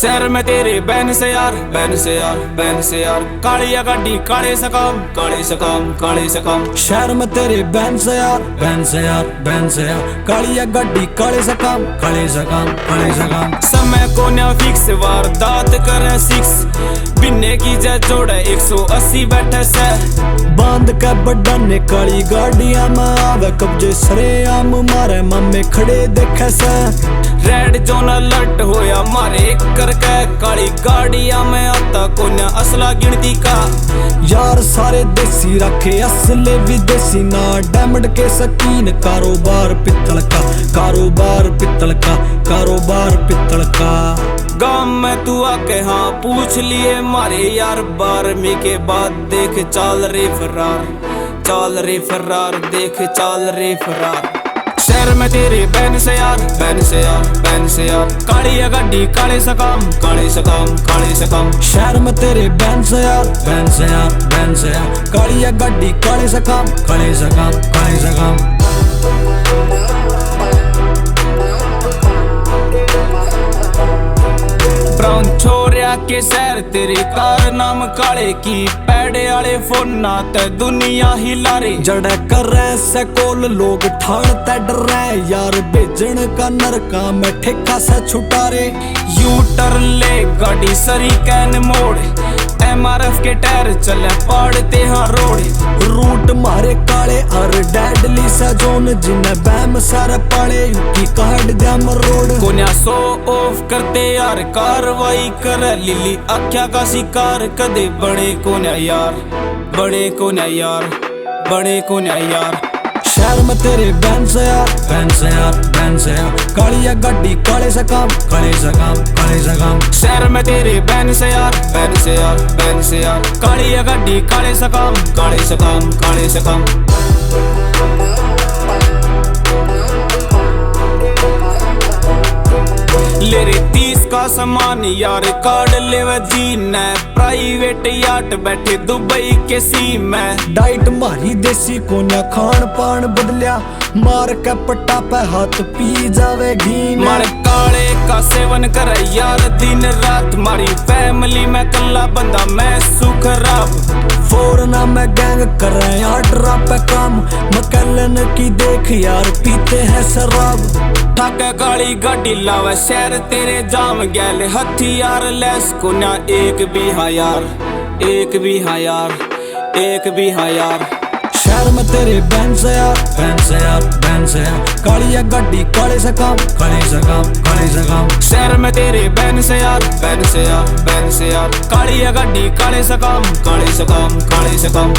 शहर में तेरे बहन से यार, बहन से यार, बहन से यार, कालिया गाड़ी काले से काम, काले से काम, काले से काम। शहर में तेरे बहन से यार, बहन से यार, बहन से यार, कालिया गाड़ी काले से काम, काले से काम, काले से काम। समय को न फिक्स वारदात करे 6 बिन्ने की जय जोड़े 180 बैठे से बांध के बड्डा ने काली गाड़िया में आवे कब्जे सरे आम मारे मामे खड़े देखे से रेड जोन अलर्ट होया मारे करके काली गाड़िया में आता कोन्या असला गिनती का यार सारे देसी रखे असले विदेशी ना डायमंड के शकीन कारोबार पित्तल का, कारोबार पित्तल का, कारोबार पित्तल का। गांव में तू आके हाँ पूछ लिए मारे यार 12वीं के बाद देख चाल रे फरार, चाल रे फरार, देख चाल रे फरार। शहर में तेरे बहन से यार, बहन से यार, बहन से यार, कालिया गाड़ी काले से काम, काले से काम, काले से काम। शहर में तेरे बहन से यार, बहन से यार, बहन से यार, कालिया गाड़ी काले से काम, काले से काम, काले से काम। ब्राउन छोरिया के शहर तेरे कार नाम काले की पैडे आले फोन ते दुनिया हिला रे जड़े कर रहे से कोल लोग ठाण ते डर रहे यार बेजन का नरका में ठेका से छुटा रे। यू टर्न ले गाड़ी सरी कैन मोड़ MRF के टायर चले पाड़ते हाँ रोड रूट मारे काले और डेडली सा जोन जिन्हें बैम सारे पाले की कार्ड दम रोड कोन्या सो ऑफ करते यार कार्रवाई कर लिली आख्या का शिकार कदे बड़े कोन्या यार, बड़े कोन्या यार, बड़े कोन्या यार। शहर में तेरे बहन से यार, बहन से यार, बहन से यार, कालिया गाड़ी काले से काम, काले से काम, काले से काम। शहर में तेरे बहन से यार, बहन से यार, बहन से यार, कालिया गाड़ी काले से काम, काले से काम, काले से काम। ले रे 30 का सामान यार कार्ड लेवे जीन प्राइवेट याट बैठे दुबई के सी में डाइट मारी देसी कोन्या खान पान बदलिया मार के पट्टा पे हाथ पी जावे घी मारे काले का सेवन करे यार दिन रात मारी फैमिली में कल्ला बंदा मैं सुखराब फोरना में गैंग कर रहे हैं आर्डरा पे काम मकलन की देख यार पीते हैं शराब ठाके काली गाड़ी लावे शहर तेरे जाम गैल हथियार लेस कोन्या एक भी हाँ यार, एक भी हाँ यार, एक भी हाँ यार। शहर में तेरे बहन से यार, बहन से यार, बहन से यार, कालिया गाड़ी काले से काम, काले से काम, काले से काम। शहर में तेरे बहन से यार, बहन से यार, बहन से यार, कालिया गाड़ी काले से काम, काले से काम, काले से काम।